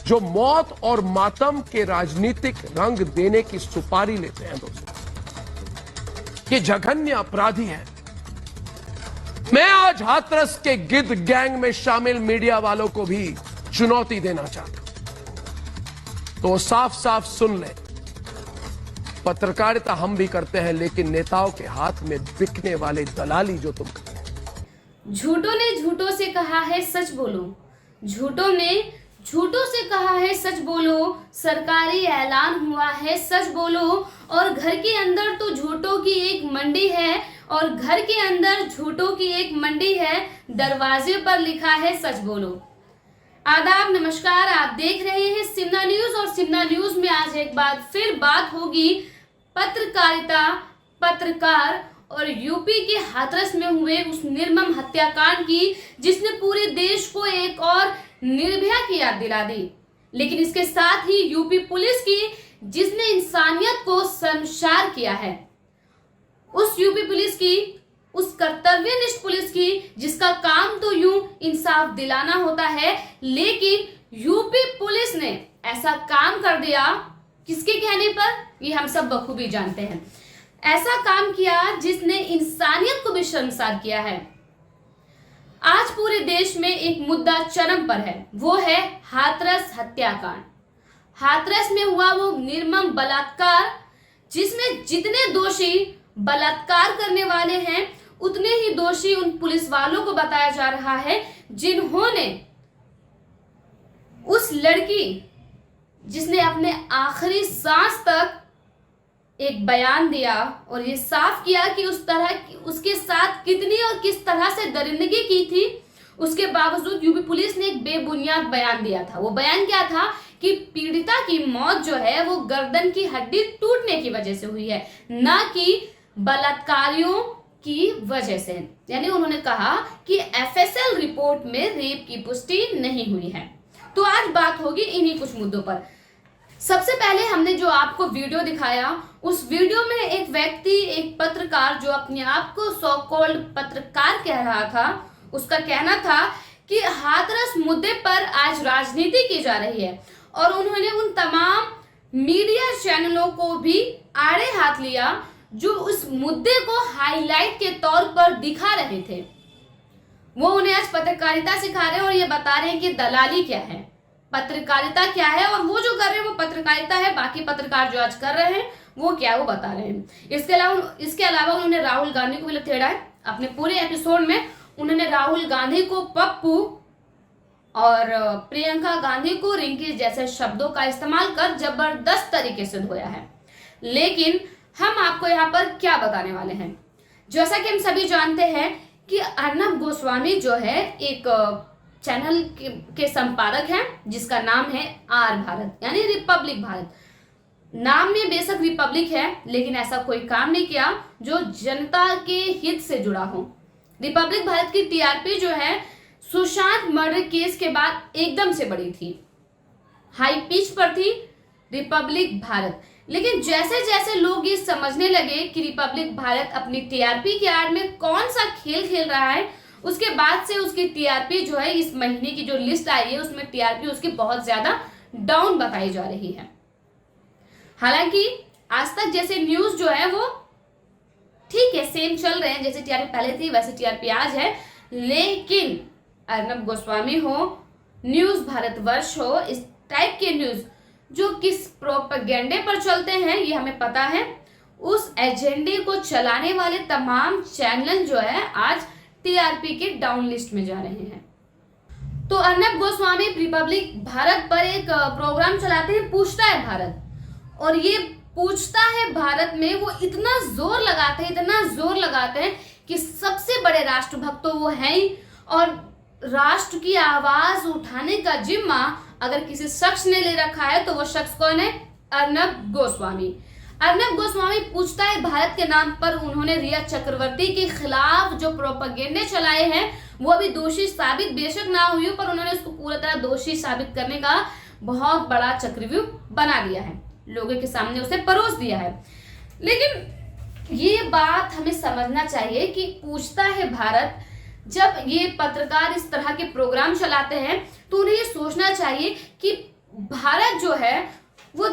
जो मौत और मातम के राजनीतिक रंग देने की सुपारी लेते हैं दोस्तों, ये जघन्य अपराधी हैं। मैं आज हाथरस के गिद्ध गैंग में शामिल मीडिया वालों को भी चुनौती देना चाहता हूं, तो साफ साफ सुन लें। पत्रकारिता हम भी करते हैं, लेकिन नेताओं के हाथ में बिकने वाले दलाली जो तुम करते हैं। झूठों ने झूठों से कहा है सच बोलो, झूठों ने झूठों से कहा है सच बोलो, सरकारी ऐलान हुआ है सच बोलो, और घर के अंदर तो झूठों की एक मंडी है, और घर के अंदर झूठों की एक मंडी है, दरवाजे पर लिखा है सच बोलो। आदाब, नमस्कार, आप देख रहे हैं सिमना न्यूज, और सिमना न्यूज में आज एक बार फिर बात होगी पत्रकारिता, पत्रकार और यूपी के हाथरस में हुए उस निर्मम हत्याकांड की, जिसने पूरे देश को एक और निर्भया की याद दिला दी। लेकिन इसके साथ ही यूपी पुलिस की, जिसने इंसानियत को शर्मसार किया है, उस यूपी पुलिस की, उस कर्तव्यनिष्ठ पुलिस की, जिसका काम तो यूं इंसाफ दिलाना होता है, लेकिन यूपी पुलिस ने ऐसा काम कर दिया, किसके कहने पर, ये हम सब बखूबी जानते हैं। ऐसा काम किया जिसने इंसानियत को भी शर्मसार किया है। आज पूरे देश में एक मुद्दा चरम पर है, वो है हाथरस हत्याकांड। हाथरस में हुआ वो निर्मम बलात्कार, जिसमें जितने दोषी बलात्कार करने वाले हैं, उतने ही दोषी उन पुलिस वालों को बताया जा रहा है, जिन्होंने उस लड़की, जिसने अपने आखिरी सांस तक एक बयान दिया और ये साफ किया कि उसके साथ कितनी और किस तरह से दरिंदगी की थी, उसके बावजूद यूपी पुलिस ने एक बेबुनियाद बयान दिया था। वो बयान क्या था कि पीड़िता की मौत जो है वो गर्दन की हड्डी टूटने की वजह से हुई है, ना कि बलात्कारियों की वजह से। यानी उन्होंने कहा कि एफएसएल रिपोर्ट में रेप की पुष्टि नहीं हुई है। तो आज बात होगी इन्हीं कुछ मुद्दों पर। सबसे पहले हमने जो आपको वीडियो दिखाया, उस वीडियो में एक व्यक्ति, एक पत्रकार जो अपने आप को सो कॉल्ड पत्रकार कह रहा था, उसका कहना था कि हाथरस मुद्दे पर आज राजनीति की जा रही है, और उन्होंने उन तमाम मीडिया चैनलों को भी आड़े हाथ लिया जो उस मुद्दे को हाईलाइट के तौर पर दिखा रहे थे। वो उन्हें आज पत्रकारिता सिखा रहे हैं और ये बता रहे हैं कि दलाली क्या है, पत्रकारिता क्या है, और वो जो कर रहे हैं वो पत्रकारिता है, बाकी पत्रकार जो आज कर रहे हैं वो क्या, वो बता रहे हैं। इसके अलावा उन्होंने राहुल गांधी को भी लथेड़ा है। अपने पूरे एपिसोड में उन्होंने राहुल गांधी को पप्पू और प्रियंका गांधी को रिंकी जैसे शब्दों का इस्तेमाल कर जबरदस्त तरीके से धोया है। लेकिन हम आपको यहाँ पर क्या बताने वाले हैं, जैसा कि हम सभी जानते हैं कि अर्नब गोस्वामी जो है एक चैनल के संपादक हैं, जिसका नाम है आर भारत, यानी रिपब्लिक भारत। नाम में बेशक रिपब्लिक है, लेकिन ऐसा कोई काम नहीं किया जो जनता के हित से जुड़ा हो। रिपब्लिक भारत की टीआरपी जो है सुशांत मर्डर केस के बाद एकदम से बढ़ी थी, हाई पिच पर थी रिपब्लिक भारत। लेकिन जैसे जैसे लोग ये समझने लगे कि रिपब्लिक भारत अपनी टीआरपी के आड़ में कौन सा खेल खेल रहा है, उसके बाद से उसकी टीआरपी जो है, इस महीने की जो लिस्ट आई है उसमें टीआरपी उसकी बहुत ज्यादा डाउन बताई जा रही है। हालांकि आज तक जैसे न्यूज जो है वो ठीक है, सेम चल रहे हैं, जैसे टीआरपी पहले थी वैसे टीआरपी आज है। लेकिन अर्नब गोस्वामी हो, न्यूज भारतवर्ष हो, इस टाइप के न्यूज जो किस प्रोपेगेंडे पर चलते हैं ये हमें पता है, उस एजेंडे को चलाने वाले तमाम चैनल जो है आज टीआरपी के डाउन लिस्ट में जा रहे हैं। तो अर्नब गोस्वामी रिपब्लिक भारत पर एक प्रोग्राम चलाते हैं, पूछता है भारत, और ये पूछता है भारत में वो इतना जोर लगाते हैं कि सबसे बड़े राष्ट्रभक्त तो वो हैं ही, और राष्ट्र की आवाज उठाने का जिम्मा अगर किसी शख्स ने ले रखा है तो वो शख्स कौन है, अर्नब गोस्वामी। अर्नब गोस्वामी पूछता है भारत के नाम पर उन्होंने रिया चक्रवर्ती के खिलाफ जो प्रोपेगेंडे चलाए हैं वो अभी दोषी साबित बेशक ना हुई हो, पर उन्होंने उसको पूरी तरह दोषी साबित करने का बहुत बड़ा चक्रव्यूह बना दिया है, लोगों के सामने उसे परोस दिया है। लेकिन ये बात हमें समझना चाहिए कि पूछता है भारत, जब ये पत्रकार इस तरह के प्रोग्राम चलाते हैं तो उन्हें ये सोचना चाहिए कि भारत जो है वो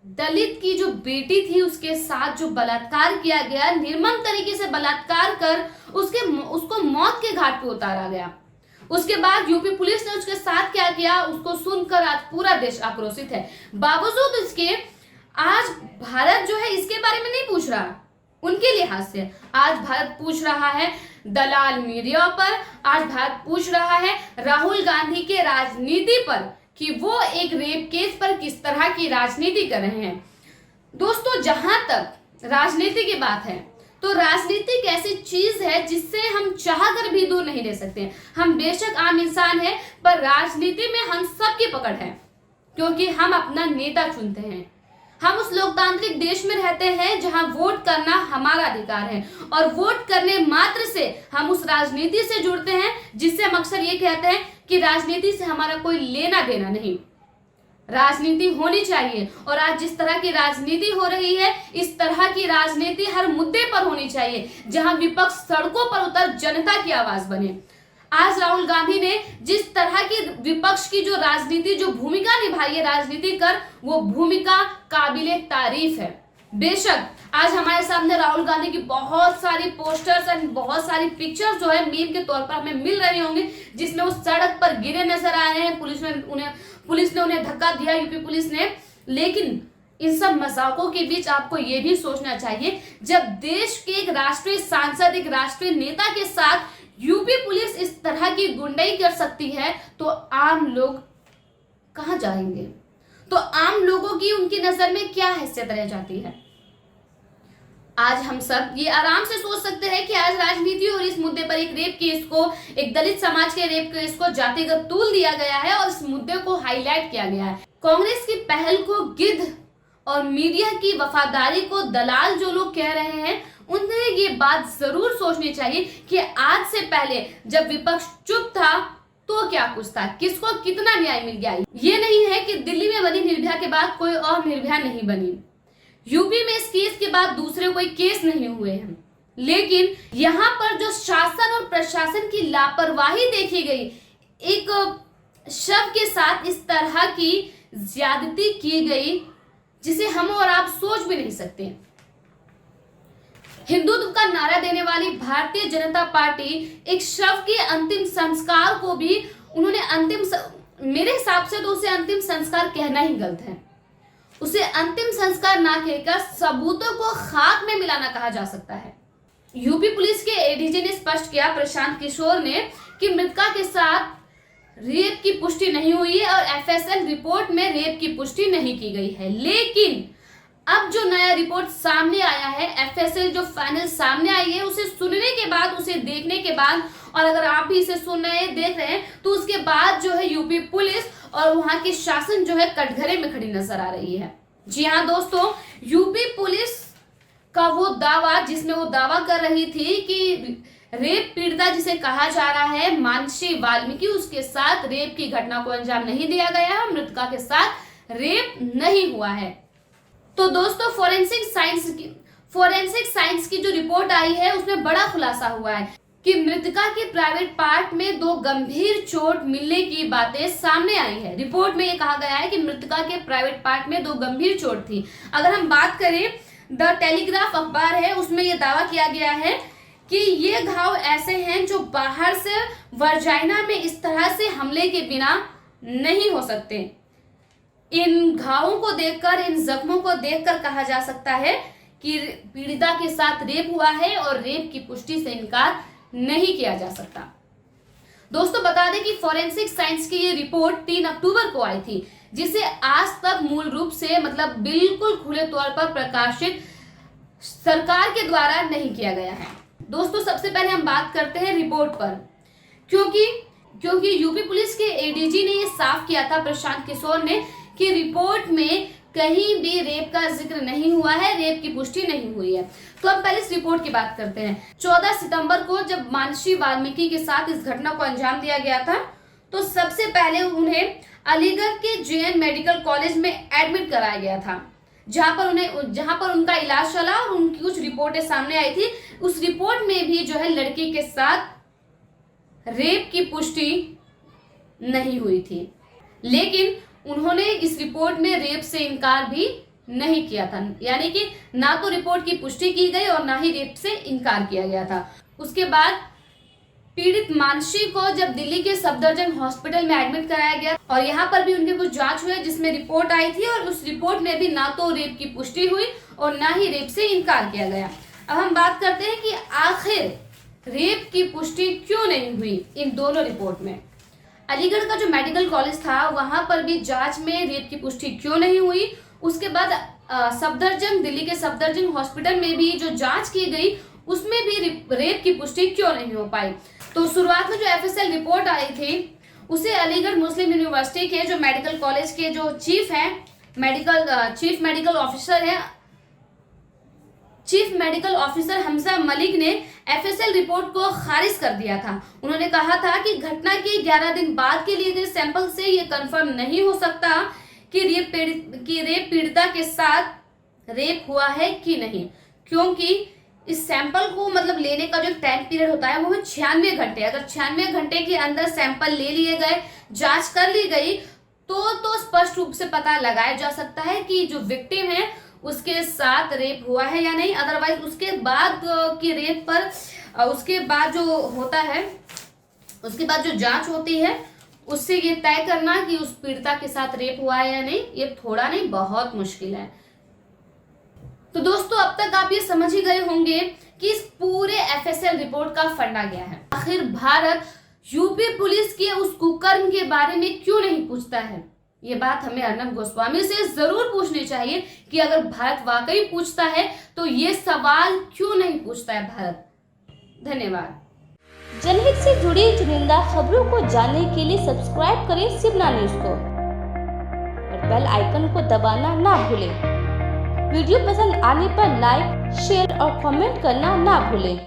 दलित की जो बेटी थी उसके साथ जो बलात्कार किया गया, निर्मम तरीके से बलात्कार कर उसको मौत के घाट पे उतारा गया। उसके बाद यूपी पुलिस ने उसके साथ क्या किया उसको सुनकर आज पूरा देश आक्रोशित है। बावजूद इसके आज भारत जो है इसके बारे में नहीं पूछ रहा, उनके लिहाज से आज भारत पूछ रहा है दलाल मीडिया पर, आज भारत पूछ रहा है राहुल गांधी के राजनीति पर कि वो एक रेप केस पर किस तरह की राजनीति कर रहे हैं। दोस्तों, जहां तक राजनीति की बात है तो राजनीति एक ऐसी चीज है जिससे हम चाहकर भी दूर नहीं रह सकते। हम बेशक आम इंसान हैं, पर राजनीति में हम सबकी पकड़ है, क्योंकि हम अपना नेता चुनते हैं। हम उस लोकतांत्रिक देश में रहते हैं जहां वोट करना हमारा अधिकार है, और वोट करने मात्र से हम उस राजनीति से जुड़ते हैं जिससे हम अक्सर ये कहते हैं कि राजनीति से हमारा कोई लेना देना नहीं। राजनीति होनी चाहिए, और आज जिस तरह की राजनीति हो रही है इस तरह की राजनीति हर मुद्दे पर होनी चाहिए, जहां विपक्ष सड़कों पर उतर जनता की आवाज बने। आज राहुल गांधी ने जिस तरह की विपक्ष की जो राजनीति जो भूमिका निभाई है राजनीति कर, वो भूमिका काबिले तारीफ है। बेशक आज हमारे सामने राहुल गांधी की बहुत सारी पोस्टर्स और बहुत सारी पिक्चर्स जो है मीम के तौर पर हमें मिल रहे होंगे, जिसमें वो सड़क पर गिरे नजर आ रहे हैं, पुलिस ने उन्हें धक्का दिया, यूपी पुलिस ने। लेकिन इन सब मजाकों के बीच आपको यह भी सोचना चाहिए, जब देश के एक राष्ट्रीय सांसद, एक राष्ट्रीय नेता के साथ यूपी पुलिस इस तरह की गुंडाई कर सकती है, तो आम लोग कहां जाएंगे? तो आम लोगों की उनकी नजर में क्या हैसियत रह जाती है? आज हम सब ये आराम से सोच सकते हैं कि आज राजनीति और इस मुद्दे पर एक रेप केस को, एक दलित समाज के रेप केस को जातिगत तूल दिया गया है और इस मुद्दे को हाईलाइट किया गया है। कांग्रेस की पहल को गिद्ध और मीडिया की वफादारी को दलाल जो लोग कह रहे हैं, उन्हें ये बात जरूर सोचनी चाहिए कि आज से पहले जब विपक्ष चुप था तो क्या कुछ था, किसको कितना न्याय मिल गया। ये नहीं है कि दिल्ली में बनी निर्भया के बाद कोई और निर्भया नहीं बनी, यूपी में इस केस के बाद दूसरे कोई केस नहीं हुए हैं, लेकिन यहाँ पर जो शासन और प्रशासन की लापरवाही देखी गई, एक शव के साथ इस तरह की ज्यादती की गई जिसे हम और आप सोच भी नहीं सकते। हिंदुत्व का नारा देने वाली भारतीय जनता पार्टी एक शव के अंतिम संस्कार को भी उन्होंने मेरे हिसाब से तो उसे अंतिम संस्कार कहना ही गलत है, उसे अंतिम संस्कार ना कहकर सबूतों को खाक में मिलाना कहा जा सकता है। यूपी पुलिस के एडीजी ने स्पष्ट किया, प्रशांत किशोर ने, कि मृतका के साथ रेप की पुष्टि नहीं हुई है और एफएसएल रिपोर्ट में रेप की पुष्टि नहीं की गई है। लेकिन अब जो नया रिपोर्ट सामने आया है, एफएसएल जो फाइनल सामने आई है, उसे सुनने के बाद, उसे देखने के बाद, और अगर आप भी इसे सुन रहे हैं, देख रहे हैं, तो उसके बाद जो है यूपी पुलिस और वहां की शासन जो है कटघरे में खड़ी नजर आ रही है। जी हाँ दोस्तों, यूपी पुलिस का वो दावा, जिसमें वो दावा कर रही थी कि रेप पीड़िता जिसे कहा जा रहा है मानसी वाल्मीकि, उसके साथ रेप की घटना को अंजाम नहीं दिया गया है, मृतका के साथ रेप नहीं हुआ है। तो दोस्तों, फोरेंसिक साइंस की जो रिपोर्ट आई है उसमें बड़ा खुलासा हुआ है कि मृतका के प्राइवेट पार्ट में 2 गंभीर चोट मिलने की बातें सामने आई है। रिपोर्ट में ये कहा गया है कि मृतका के प्राइवेट पार्ट में 2 गंभीर चोट थी। अगर हम बात करें, द टेलीग्राफ अखबार है, उसमें यह दावा किया गया है कि ये घाव ऐसे हैं जो बाहर से वर्जाइना में इस तरह से हमले के बिना नहीं हो सकते। इन घावों को देखकर, इन जख्मों को देखकर कहा जा सकता है कि पीड़िता के साथ रेप हुआ है और रेप की पुष्टि से इनकार नहीं किया जा सकता। दोस्तों, बता दें कि फोरेंसिक साइंस की ये रिपोर्ट 3 अक्टूबर को आई थी, जिसे आज तक मूल रूप से, मतलब बिल्कुल खुले तौर पर प्रकाशित सरकार के द्वारा नहीं किया गया है। दोस्तों, सबसे पहले हम बात करते हैं रिपोर्ट पर, क्योंकि यूपी पुलिस के एडीजी ने ये साफ किया था, प्रशांत किशोर ने, कि रिपोर्ट में कहीं भी रेप का जिक्र नहीं हुआ है, रेप की पुष्टि नहीं हुई है। तो अब पहले इस रिपोर्ट की बात करते हैं। 14 सितंबर को जब मानसी वाल्मीकि के साथ इस घटना को अंजाम दिया गया था, तो सबसे पहले उन्हें अलीगढ़ के जेएन मेडिकल कॉलेज में एडमिट कराया गया था, जहां पर उनका इलाज चला और उनकी कुछ रिपोर्टें सामने आई थी। उस रिपोर्ट में भी जो है लड़की के साथ रेप की पुष्टि नहीं हुई थी। लेकिन उन्होंने इस रिपोर्ट में रेप से इनकार भी नहीं किया था, यानी कि ना तो रिपोर्ट की पुष्टि की गई और ना ही रेप से इनकार किया गया था। उसके बाद पीड़ित मानसी को जब दिल्ली के सफदरजंग हॉस्पिटल में एडमिट कराया गया और यहाँ पर भी उनके कुछ जांच हुए जिसमें रिपोर्ट आई थी और उस रिपोर्ट में भी ना तो रेप की पुष्टि हुई और ना ही रेप से इनकार किया गया। अब हम बात करते हैं कि आखिर रेप की पुष्टि क्यों नहीं हुई इन दोनों रिपोर्ट में। अलीगढ़ का जो मेडिकल कॉलेज था वहां पर भी जांच में रेप की पुष्टि क्यों नहीं हुई। उसके बाद सफदरजंग, दिल्ली के सफदरजंग हॉस्पिटल में भी जो जांच की गई उसमें भी रेप की पुष्टि क्यों नहीं हो पाई। तो शुरुआत में जो एफएसएल रिपोर्ट आई थी उसे अलीगढ़ मुस्लिम यूनिवर्सिटी के जो मेडिकल कॉलेज के जो chief medical officer Hamza Malik ने एफएसएल रिपोर्ट को खारिज कर दिया था। उन्होंने कहा था कि घटना के 11 दिन बाद के लिए गए सैंपल से ये कंफर्म नहीं हो सकता कि रेप पीड़िता के साथ रेप हुआ है कि नहीं, क्योंकि इस सैंपल को मतलब लेने का जो टाइम पीरियड होता है वो है 96 घंटे। अगर 96 घंटे के अंदर सैंपल ले लिए गए, जांच कर ली गई तो स्पष्ट रूप से पता लगाया जा सकता है कि जो विक्टिम है उसके साथ रेप हुआ है या नहीं। अदरवाइज उसके बाद की रेप पर उसके बाद जो होता है, उसके बाद जो जांच होती है उससे ये तय करना कि उस पीड़िता के साथ रेप हुआ है या नहीं, ये थोड़ा नहीं बहुत मुश्किल है। तो दोस्तों अब तक आप ये समझ ही गए होंगे कि इस पूरे एफएसएल रिपोर्ट का फंडा क्या है। आखिर भारत यूपी पुलिस के उस कुकर्म के बारे में क्यों नहीं पूछता है। ये बात हमें अर्नब गोस्वामी से जरूर पूछनी चाहिए कि अगर भारत वाकई पूछता है तो ये सवाल क्यों नहीं पूछता है भारत। धन्यवाद। जनहित से जुड़ी चुनिंदा खबरों को जानने के लिए सब्सक्राइब करें शिवना न्यूज को और बेल आइकन को दबाना ना भूलें। वीडियो पसंद आने पर लाइक, शेयर और कमेंट करना ना भूलें।